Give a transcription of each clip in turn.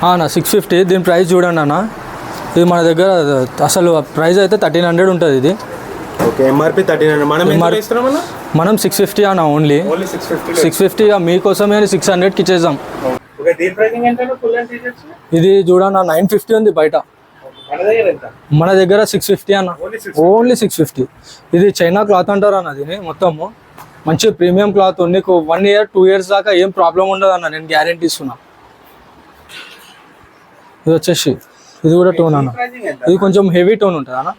అన్న 650 దీని ప్రైస్ చూడండి అన్న. ఇది మన దగ్గర అసలు ప్రైస్ అయితే 1300 ఉంటుంది ఇది. Okay, MRP 1300. మనం 650 అన్న ఓన్లీ 650. మీకోసమే 600కి ఇచ్చేద్దాం. ఇది చూడన్న 950 ఉంది బయట, మన దగ్గర 650 అన్న, ఓన్లీ 650. ఇది చైనా క్లాత్ అంటారు అన్న. దీని మొత్తము మంచి ప్రీమియం క్లాత్. నీకు 1 year 2 years దాకా ఏం ప్రాబ్లం ఉండదు అన్న, నేను గ్యారెంటీ ఇస్తున్నా. ఇది వచ్చేసి ఇది కూడా టోన్ అన్న, ఇది కొంచెం హెవీ టోన్ ఉంటుంది అన్న.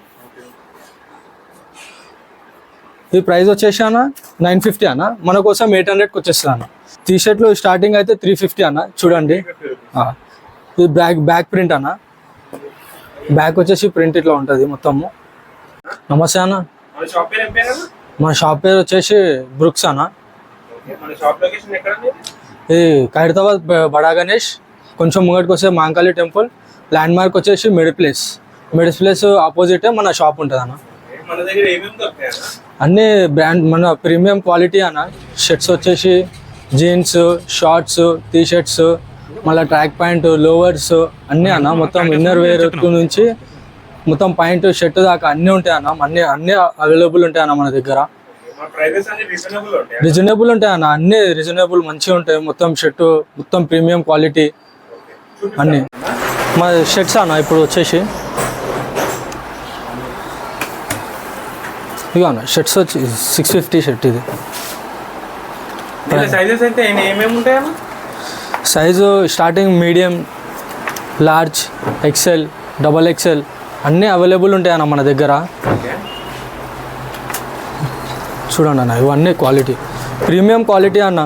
ఈ ప్రైస్ వచ్చేసి అన్న 950 అన్న, మన కోసం 800కి వచ్చేస్తుంది అన్న. టీ షర్ట్లు స్టార్టింగ్ అయితే 350 అన్న. చూడండి, ఇది బ్యాక్ ప్రింట్ అన్న. బ్యాక్ వచ్చేసి ప్రింట్ ఇట్లా ఉంటుంది మొత్తము. నమస్తే అన్న, మన షాప్ పేరు వచ్చేసి బ్రుక్స్ అన్న. ఇది ఖైరతాబాద్ బడా గణేష్, కొంచెం ముంగటికి వస్తే మాంకాళి టెంపుల్, ల్యాండ్ మార్క్ వచ్చేసి మిడిల్ ప్లేస్ ఆపోజిటే మన షాప్ ఉంటుంది అన్న. అన్ని బ్రాండ్ మన ప్రీమియం క్వాలిటీ అన్న. షర్ట్స్ వచ్చేసి జీన్స్, షార్ట్స్, టీ షర్ట్స్, మళ్ళీ ట్రాక్ ప్యాంట్, లోవర్స్ అన్నీ అన్న. మొత్తం ఇన్నర్ వేర్ నుంచి మొత్తం ప్యాంటు షర్ట్ దాకా అన్నీ ఉంటాయి అన్న. అన్నీ అవైలబుల్ ఉంటాయి అన్న మన దగ్గర. రీజనబుల్ ఉంటాయి అన్న, అన్నీ రీజనబుల్ మంచిగా ఉంటాయి. మొత్తం షర్టు మొత్తం ప్రీమియం క్వాలిటీ అన్నీ. మా షర్ట్స్ అన్న ఇప్పుడు వచ్చేసి ఇక అన్న షర్ట్స్ వచ్చి 650 షర్ట్. ఇది size starting medium, large, XL, double XL అన్నీ అవైలబుల్ ఉంటాయి అన్న మన దగ్గర. చూడండి అన్న, ఇవన్నీ క్వాలిటీ ప్రీమియం క్వాలిటీ అన్న.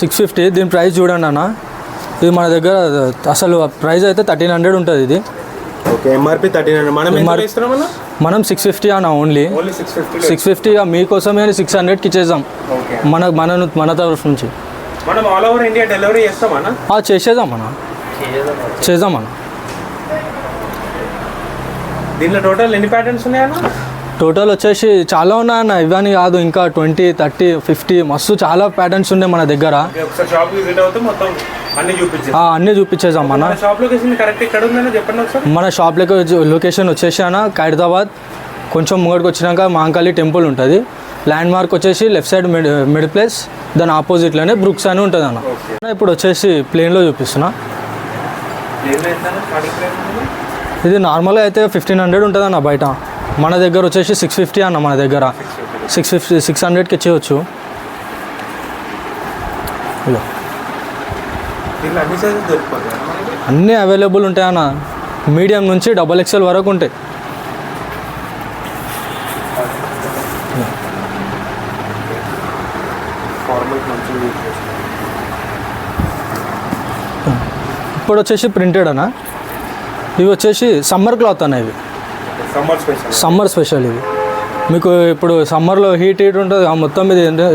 650 దీని ప్రైస్ చూడండి అన్న. ఇది మన దగ్గర అసలు ప్రైస్ అయితే 1300 ఉంటుంది ఇది. Okay, MRP 1300. మనం 650 అన్న ఓన్లీ 650. మీకోసమే 600కి ఇచ్చేద్దాం మన తరఫు నుంచి. చేసేద్దామన్నా. దీంట్లో టోటల్ ఎన్ని ప్యాటర్న్స్ ఉన్నాయన్నా? టోటల్ వచ్చేసి చాలా ఉన్నాయన్న, ఇవన్నీ కాదు, ఇంకా 20, 30, 50 మస్తు చాలా ప్యాటర్న్స్ ఉన్నాయి మన దగ్గర. అన్నీ చూపించేద్దాం అన్న. మన షాప్ లొకేషన్ వచ్చేసి అన్న ఖైరతాబాద్, కొంచెం ముంగడికి వచ్చినాక మాంకాళి టెంపుల్ ఉంటుంది. ల్యాండ్ మార్క్ వచ్చేసి లెఫ్ట్ సైడ్ మిడిల్ ప్లేస్, దాని ఆపోజిట్లోనే బ్రుక్స్ అని ఉంటుంది అన్న. ఇప్పుడు వచ్చేసి ప్లేన్లో చూపిస్తున్నా. ఇది నార్మల్గా అయితే 1500 ఉంటుంది అన్న బయట, మన దగ్గర వచ్చేసి 650 అన్న. మన దగ్గర 600కి ఇచ్చేయచ్చు. అన్నీ అవైలబుల్ ఉంటాయి అన్న, మీడియం నుంచి డబల్ ఎక్స్ఎల్ వరకు ఉంటాయి. ఇప్పుడు వచ్చేసి ప్రింటెడ్ అన్న. ఇవి వచ్చేసి సమ్మర్ క్లాత్ అన్న. ఇవి సమ్మర్ స్పెషల్. ఇవి మీకు ఇప్పుడు సమ్మర్లో హీట్ ఉంటుంది మొత్తం.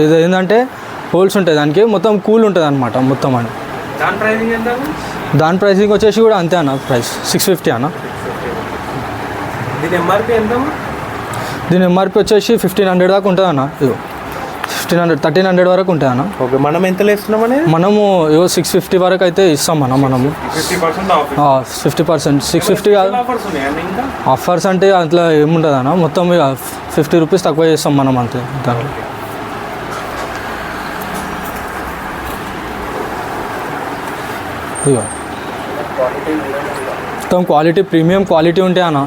ఇది ఏంటంటే హోల్స్ ఉంటాయి దానికి, మొత్తం కూల్ ఉంటుంది అనమాట మొత్తం అని. దాని ప్రైసింగ్ వచ్చేసి కూడా అంతే అన్న, ప్రైస్ 650 అన్న. దీని ఎంఆర్పి వచ్చేసి 1500 దాకా ఉంటుంది అన్న. 1300 వరకు ఉంటాయి అన్న. ఓకే, మనం ఎంత ఇస్తున్నామని? మనము 650 వరకు అయితే ఇస్తాం అన్న. మనము 50%. 650 కాదు, ఆఫర్స్ అంటే అట్లా ఏముంటుంది అన్న. మొత్తం 50 రూపీస్ తక్కువ చేస్తాం మనం అంతే దాంట్లో. ఇక మొత్తం క్వాలిటీ ప్రీమియం క్వాలిటీ ఉంటాయి అన్న.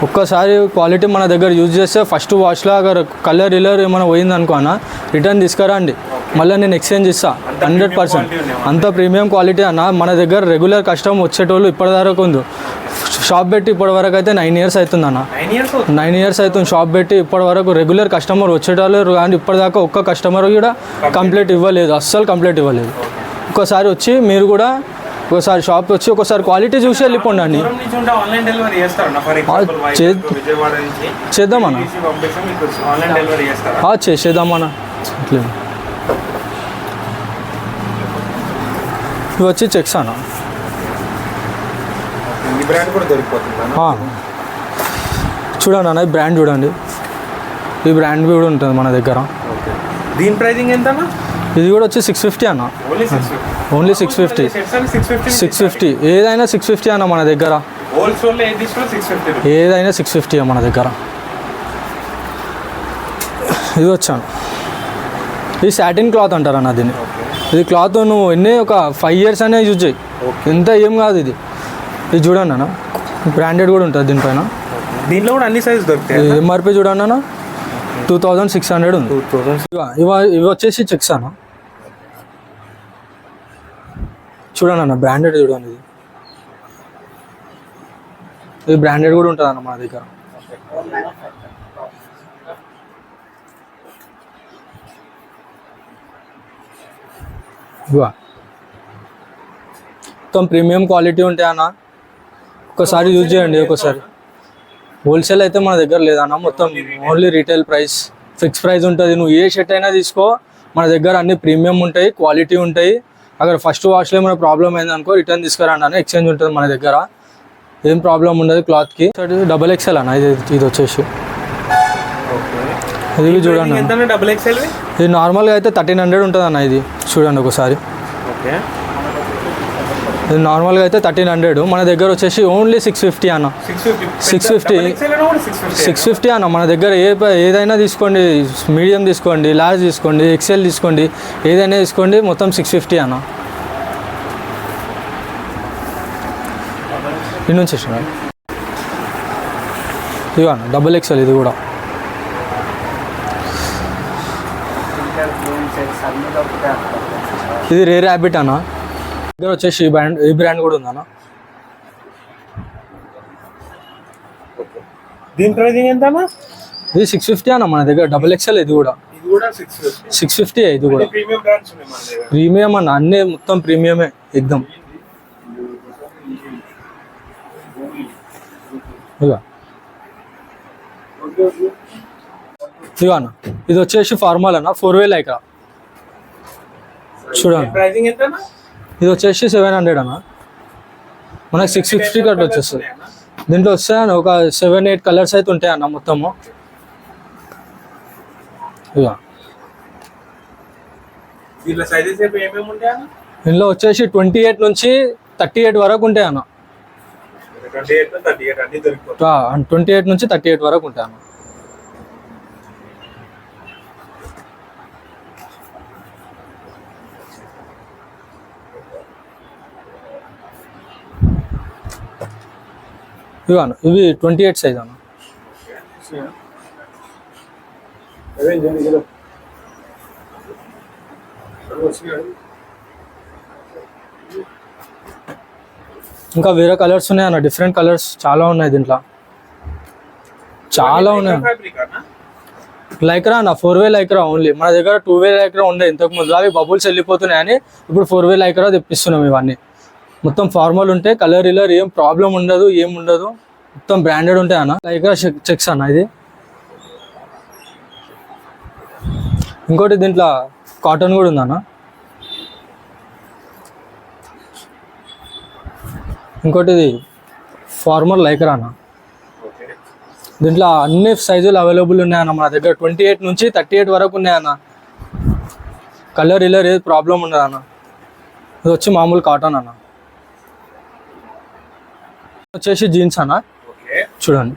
ఒక్కసారి క్వాలిటీ మన దగ్గర యూజ్ చేస్తే ఫస్ట్ వాష్లో అగర్ కలర్ ఏమైనా పోయింది అనుకో అన్న, రిటర్న్ తీసుకురండి, మళ్ళీ నేను ఎక్స్చేంజ్ ఇస్తాను 100%. అంత ప్రీమియం క్వాలిటీ అన్న. మన దగ్గర రెగ్యులర్ కస్టమర్ వచ్చేటోళ్ళు ఇప్పటివరకు ఉంది. షాప్ పెట్టి ఇప్పటివరకు అయితే 9 years అవుతుంది అన్న. 9 years అవుతుంది షాప్ పెట్టి. ఇప్పటివరకు రెగ్యులర్ కస్టమర్ వచ్చేటోళ్ళు కానీ ఇప్పటిదాకా ఒక్క కస్టమర్ కూడా కంప్లీట్ ఇవ్వలేదు, అస్సలు కంప్లీట్ ఇవ్వలేదు. ఒక్కసారి వచ్చి మీరు కూడా ఒకసారి షాప్కి వచ్చి ఒకసారి క్వాలిటీ చూసి వెళ్ళిపోండి అండి. చేద్దామన్నా, చేసేద్దామన్నా. అట్లే ఇవి వచ్చి చెక్స్ అన్న. చూడండి అన్న, ఈ బ్రాండ్ చూడండి, ఈ బ్రాండ్ కూడా ఉంటుంది మన దగ్గర. దీని ప్రైజింగ్ ఎంత? ఇది కూడా వచ్చి 650 అన్న, ఓన్లీ 650. ఓన్లీ 650. సెట్స్ అన్ని 650. 650 ఏదైనా 650 అన్న మన దగ్గర, హోల్సేల్ ఏది తీసుకున్నా 650. ఏదైనా 650 మన దగ్గర. ఇది వచ్చాను, ఇది సాటిన్ క్లాత్ అంటారు అన్న దీన్ని. ఇది క్లాత్ నువ్వు ఒక 5 years అనే యూజ్ చేయి, ఎంత ఏం కాదు ఇది. ఇది చూడండి అన్న, బ్రాండెడ్ కూడా ఉంటుంది దీనిపైన. దీంట్లో కూడా అన్ని సైజ్ దొరుకుతాయి. ఎంఆర్పి చూడండి అన్న 2600 ఉంది. 2000. ఇవి వచ్చేసి చెక్స్ అన్న, చూడండి అన్న బ్రాండెడ్ చూడండి. ఇది బ్రాండెడ్ కూడా ఉంటుంది అన్న మన దగ్గర. మొత్తం ప్రీమియం క్వాలిటీ ఉంటాయి అన్న, ఒకసారి యూజ్ చేయండి. ఒకసారి హోల్సేల్ అయితే మన దగ్గర లేదన్న, మొత్తం only retail price, fix price ఉంటుంది. నువ్వు ఏ షర్ట్ అయినా తీసుకో, మన దగ్గర అన్ని ప్రీమియం ఉంటాయి, క్వాలిటీ ఉంటాయి. అక్కడ ఫస్ట్ వాష్లో ఏమైనా ప్రాబ్లం అయిందనుకో రిటర్న్ తీసుకురండి అన్న, ఎక్స్చేంజ్ ఉంటుంది మన దగ్గర, ఏం ప్రాబ్లం ఉండదు క్లాత్కి. XXL అన్న ఇది వచ్చేసి. ఇది చూడండి, ఇది నార్మల్గా అయితే 1300 ఉంటుంది అన్న. ఇది చూడండి ఒకసారి, ఇది నార్మల్గా అయితే 1300, మన దగ్గర వచ్చేసి ఓన్లీ 650 అన్న. 650 అన్న మన దగ్గర. ఏదైనా తీసుకోండి, మీడియం తీసుకోండి, లార్జ్ తీసుకోండి, XL తీసుకోండి, ఏదైనా తీసుకోండి, మొత్తం 650 అన్న. ఇది నుంచి ఇవి అన్న XXL. ఇది కూడా ఇది రేర్ హ్యాబిట్ అన్న. దగ్గర వచ్చేసి ఈ బ్రాండ్ కూడా ఉందన్న. దీని ప్రైసింగ్ ఎంత అన్న? ఇది 650 అన్న మన దగ్గర. XXL. ఇది కూడా 650. ఇది కూడా ప్రీమియం బ్రాండ్స్ ఉన్నాయి మన దగ్గర. ప్రీమియం అన్న, అన్నీ మొత్తం ప్రీమియమే ఎగ్దం. ఇదిగో అన్న, ఇది వచ్చేసి ఫార్మల్ అన్న, 4-way లైక్రా. చూడండి ప్రైసింగ్ ఎంత అన్న? ఇది వచ్చేసి 700 అన్న, మనకు 650 కట్ వచ్చేస్తుంది. దీంట్లో వస్తాయన్న ఒక 7-8 కలర్స్ అయితే ఉంటాయి అన్న మొత్తము. ఇక దీంట్లో సైజెస్ ఏమేమి ఉంటాయి అన్న? దీంట్లో వచ్చేసి 28 నుంచి 38 వరకు ఉంటాయి అన్న. 28 అన్ని దొరికిపోతాయి. 28 నుంచి 38 వరకు ఉంటాయి అన్న. ఇవి 28 సైజ్ అన్న. ఇంకా వేరే కలర్స్ ఉన్నాయి అన్న, డిఫరెంట్ కలర్స్ చాలా ఉన్నాయి దీంట్లో, చాలా ఉన్నాయి. లైక్రా అన్న, 4-way లైక్రా ఓన్లీ. మన దగ్గర 2-way లైక్రా ఉండే ఇంతకు ముందు, అవి బబుల్స్ వెళ్ళిపోతున్నాయని ఇప్పుడు 4-way లైక్రా తెప్పిస్తున్నాం. ఇవన్నీ మొత్తం ఫార్మల్ ఉంటాయి, కలర్ ఇలర్ ఏం ప్రాబ్లం ఉండదు, ఏం ఉండదు, మొత్తం బ్రాండెడ్ ఉంటాయి అన్న. లైక్రా చెక్స్ అన్న. ఇది ఇంకోటి దీంట్లో కాటన్ కూడా ఉందన్న. ఇంకోటి ఇది ఫార్మల్ లైక్రా అన్న. దీంట్లో అన్ని సైజులు అవైలబుల్ ఉన్నాయన్న మన దగ్గర. 28 నుంచి 38 వరకు ఉన్నాయన్న. కలర్ ఇలర్ ఏది ప్రాబ్లం ఉండదు అన్న. ఇది వచ్చి మామూలు కాటన్ అన్న. వచ్చేసి జీన్స్ అన్న. చూడండి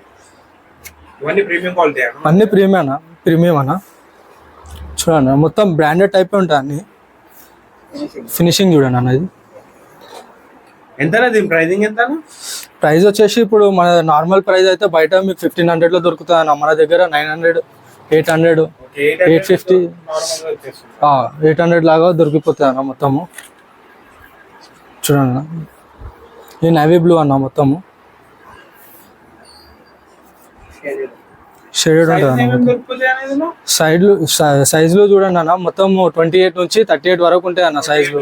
ఇవన్నీ ప్రీమియం క్వాలిటీ అన్న. అన్ని ప్రీమియం అన్న. చూడండి మొత్తం బ్రాండెడ్ టైప్ ఉంటాయి అన్ని. ఫినిషింగ్ చూడండి అన్న. ఇది ఎంత దీని ప్రైసింగ్ ఎంత? ప్రైస్ వచ్చేసి ఇప్పుడు మన నార్మల్ ప్రైస్ అయితే బయట మీకు 1500లో దొరుకుతుంది అన్న. మన దగ్గర 900, 800, 850, 800 లాగా దొరికిపోతుంది అన్న మొత్తము. చూడండి ఇది నేవీ బ్లూ అన్న, మొత్తము షేడెడ్ ఉంటుంది అన్న. సైజులు చూడండి అన్న, మొత్తం 28 నుంచి 38 వరకు ఉంటాయి అన్న సైజులు.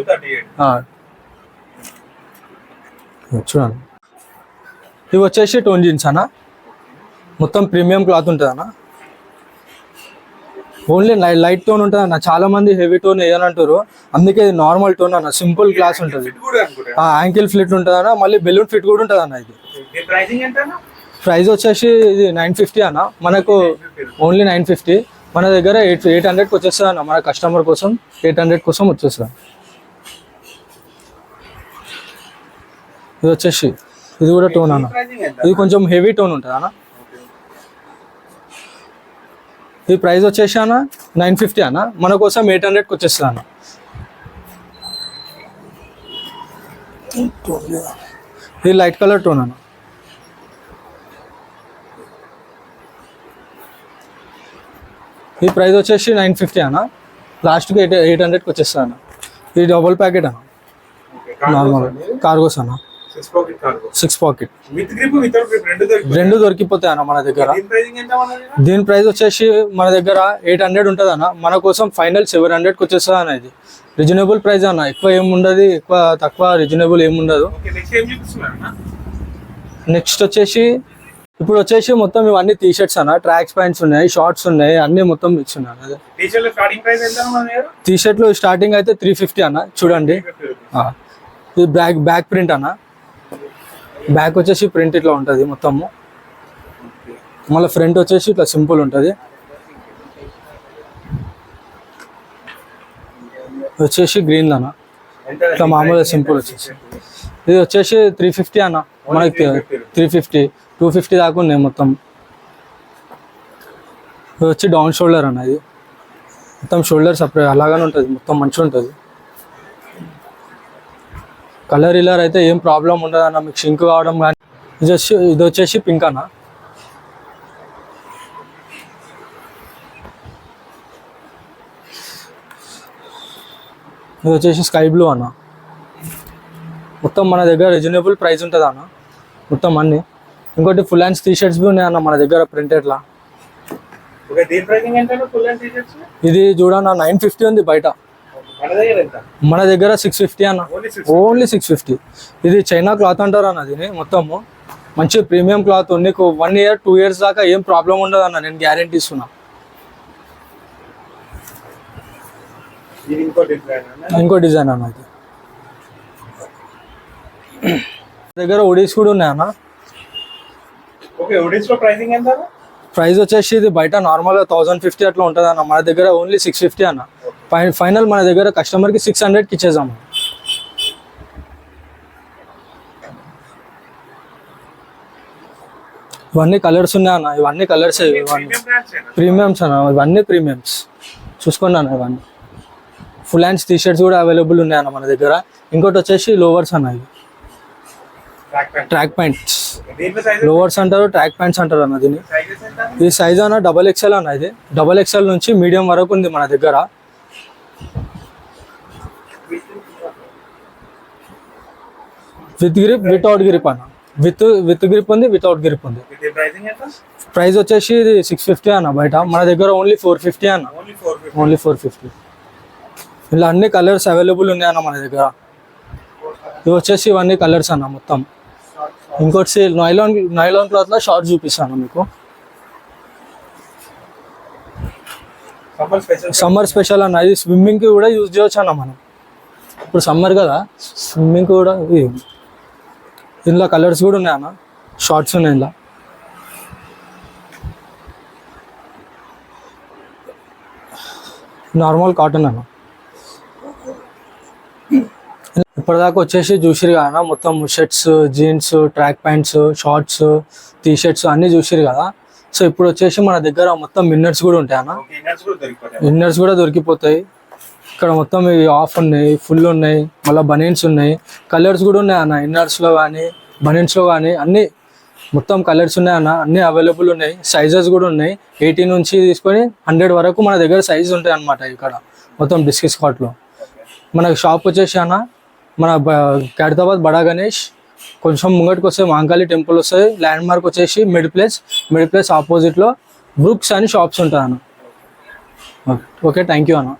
చూడండి ఇవి వచ్చేసి టోన్ జీన్స్ అన్న. మొత్తం ప్రీమియం క్లాత్ ఉంటుంది అన్న. ఓన్లీ లైట్ టోన్ ఉంటుంది అన్న. చాలా మంది హెవీ టోన్ వేయాలంటారు, అందుకే ఇది నార్మల్ టోన్ అన్న. సింపుల్ క్లాస్ ఉంటుంది. యాంకిల్ ఫిట్ ఉంటుంది అన్న, మళ్ళీ బెలూన్ ఫిట్ కూడా ఉంటుంది అన్న. ఇది ప్రైస్ వచ్చేసి ఇది 950 అన్న. మనకు ఓన్లీ 950. మన దగ్గర 800కి వచ్చేస్తుంది అన్న, మన కస్టమర్ కోసం 800 కోసం వచ్చేస్తుంది. ఇది వచ్చేసి ఇది కూడా టోన్ అన్న, ప్రైజింగ్ ఎంత? ఇది కొంచెం హెవీ టోన్ ఉంటుంది అన్న. ఈ ప్రైస్ వచ్చేసి అన్న 950 అన్న, మన కోసం 800కి వచ్చేస్తుంది అన్న. ఇది లైట్ కలర్ టోన్ అన్న. ఈ ప్రైస్ వచ్చేసి 950 అన్న, లాస్ట్కి 800కి వచ్చేస్తుంది అన్న. ఇది డబుల్ ప్యాకెట్ అన్న, నార్మల్ కార్గోస్ అన్న, 6 pocket. With grip without grip రెండు దొరికిపోతాయి అన్న మన దగ్గర. దీని ప్రైజింగ్ ఎంత మన దగ్గర? దీని ప్రైస్ వచ్చేసి మన దగ్గర 800 ఉంటుంది అన్న, మన కోసం ఫైనల్ 700కి వచ్చేస్తుంది అన్న. ఇది రీజనబుల్ ప్రైస్ అన్న, ఎక్కువ ఏమి ఉండదు, ఎక్కువ తక్కువ రీజనబుల్ ఏమి ఉండదు. ఓకే, నెక్స్ట్ ఏం చూపిస్తున్నారు అన్న? నెక్స్ట్ వచ్చేసి ఇప్పుడు వచ్చేసి మొత్తం ఇవన్నీ టీ షర్ట్స్ అన్న, ట్రాక్స్ ప్యాంట్స్ ఉన్నాయి, షార్ట్స్ ఉన్నాయి, అన్ని మొత్తం మిక్స్ ఉన్నాయి అదే. టీ-షర్ట్ స్టార్టింగ్ ప్రైస్ ఎంత మన దగ్గర? టీ షర్ట్లు స్టార్టింగ్ అయితే 350 అన్న, చూడండి. 50 రూపీస్. ఇది బ్యాక్ ప్రింట్ అన్న, బ్యాక్ వచ్చేసి ప్రింట్ ఇట్లా ఉంటుంది మొత్తము, మళ్ళీ ఫ్రంట్ వచ్చేసి ఇట్లా సింపుల్ ఉంటుంది. వచ్చేసి గ్రీన్ అన్న, ఎంత? ఇట్లా మామూలుగా సింపుల్ వచ్చేసి. ఇది వచ్చేసి 350 అన్న, మనకి 350 250 దాకా ఉన్నాయి మొత్తం. ఇది వచ్చి డౌన్ షోల్డర్ అన్న, ఇది మొత్తం షోల్డర్ సపరేట్ అలాగానే ఉంటుంది, మొత్తం మంచిగా ఉంటుంది. కలర్ ఇల్లర్ అయితే ఏం ప్రాబ్లం ఉండదు అన్న, మీకు షింక్ కావడం కానీ. ఇది వచ్చేసి పింక్ అన్న, ఇది వచ్చేసి స్కై బ్లూ అన్న. మొత్తం మన దగ్గర రీజనబుల్ ప్రైస్ ఉంటుంది అన్న మొత్తం అన్ని. ఇంకోటి ఫుల్ హ్యాండ్స్ టీ షర్ట్స్ బి ఉన్నాయి అన్న మన దగ్గర ప్రింటెడ్లా. ఓకే, దీని ప్రైజింగ్ ఎంత ఫుల్ అండ్ టీ-షర్ట్స్? ఇది చూడన్న 950 ఉంది బయట, మన దగ్గర ఎంత? మన దగ్గర 650 అన్న, ఓన్లీ 6. ఓన్లీ 650. ఇది చైనా క్లాత్ అంటారు అన్న, దీని మొత్తము మంచి ప్రీమియం క్లాత్. నీకు 1 year 2 years దాకా ఏం ప్రాబ్లం ఉండదు అన్న, నేను గ్యారెంటీ ఇస్తున్నా. ఇది ఇంకో డిజైన్ అన్న. ఇంకో డిజైన్ అన్న, ఇది దగ్గర ఒడీస్ కూడా ఉన్నాయి అన్న. ఓకే, ఒడిస్ లో ప్రైజింగ్ ఎంత అన్న? ప్రైస్ వచ్చేసి ఇది బయట నార్మల్గా 1050 అట్లా ఉంటుంది అన్న, మన దగ్గర ఓన్లీ 650 అన్న. ఫైనల్ మన దగ్గర కస్టమర్కి 600కి ఇచ్చేసాము. ఇవన్నీ కలర్స్ ఉన్నాయి అన్న, ఇవన్నీ కలర్స్, ఇవన్నీ ప్రీమియం బ్రాండ్స్ ఏనా? ప్రీమియమ్స్ అన్న, ఇవన్నీ ప్రీమియమ్స్. చూసుకోండి అన్న, ఇవన్నీ ఫుల్ హ్యాండ్స్ టీ షర్ట్స్ కూడా అవైలబుల్ ఉన్నాయి అన్న మన దగ్గర. ఇంకోటి వచ్చేసి లోవర్స్ అన్న, ఇవి ట్రాక్ ప్యాంట్. Track pants. దీని సైజ్ లోవర్స్ అంటారు, ట్రాక్ ప్యాంట్స్ అంటారు అన్న దీన్ని. సైజెస్ ఎంత అన్న? ఈ సైజ్ అన్న XXL అన్న, ఇది XXL నుంచి మీడియం వరకు ఉంది మన దగ్గర. విత్ గ్రిప్ వితౌట్ గ్రిప్ అన్న, విత్ గ్రిప్ ఉంది, వితౌట్ గ్రిప్ ఉంది. దీని ప్రైజింగ్ ఎంత? ప్రైస్ వచ్చేసి ఇది 650 అన్న బయట, మన దగ్గర ఓన్లీ 450 అన్న, ఓన్లీ 450. ఓన్లీ 450. ఇలా అన్ని కలర్స్ అవైలబుల్ ఉన్నాయి అన్న మన దగ్గర. ఇవి వచ్చేసి ఇవన్నీ కలర్స్ అన్న మొత్తం. ఇంకోటి నైలాన్ క్లాత్లో షార్ట్ చూపిస్తాను మీకు. Summer special. సమ్మర్ స్పెషల్ అన్న, ఇది స్విమ్మింగ్కి కూడా యూజ్ చేయొచ్చు అన్న మనం. ఇప్పుడు సమ్మర్ కదా, స్విమ్మింగ్ కూడా ఇందులో కలర్స్ కూడా ఉన్నాయి అన్న, షార్ట్స్ ఉన్నాయి ఇందులో. నార్మల్ కాటన్ అన్న. ఇప్పటిదాకా వచ్చేసి చూసిరు కదా మొత్తం shirts, jeans, track pants, shorts, T shirts అన్నీ చూసిరు కదా. సో ఇప్పుడు వచ్చేసి మన దగ్గర మొత్తం ఇన్నర్స్ కూడా ఉంటాయి అన్న, ఓకే, ఇన్నర్స్ కూడా దొరికిపోతాయి. ఇన్నర్స్ కూడా దొరికిపోతాయి. ఇక్కడ మొత్తం ఇవి ఆఫ్ ఉన్నాయి, ఫుల్ ఉన్నాయి, మళ్ళీ బనీన్స్ ఉన్నాయి, కలర్స్ కూడా ఉన్నాయి అన్న. ఇన్నర్స్లో కానీ బనీన్స్లో కానీ అన్నీ మొత్తం కలర్స్ ఉన్నాయి అన్న, అన్నీ అవైలబుల్ ఉన్నాయి. సైజెస్ కూడా ఉన్నాయి, 80 నుంచి తీసుకొని 100 వరకు మన దగ్గర సైజు ఉంటాయి అన్నమాట. ఇక్కడ మొత్తం బిస్కెట్ స్కాట్లో మనకి షాప్ వచ్చేసి అన్న, మన ఖైరతాబాద్ బడా గణేష్ కొంచెం ముంగటికి వస్తే మాంకాళి టెంపుల్ వస్తుంది. ల్యాండ్ మార్క్ వచ్చేసి మిడ్ ప్లేస్ ఆపోజిట్లో బ్రూక్స్ అని షాప్స్ ఉంటాయి అన్న. ఓకే, థ్యాంక్ యూ అన్న.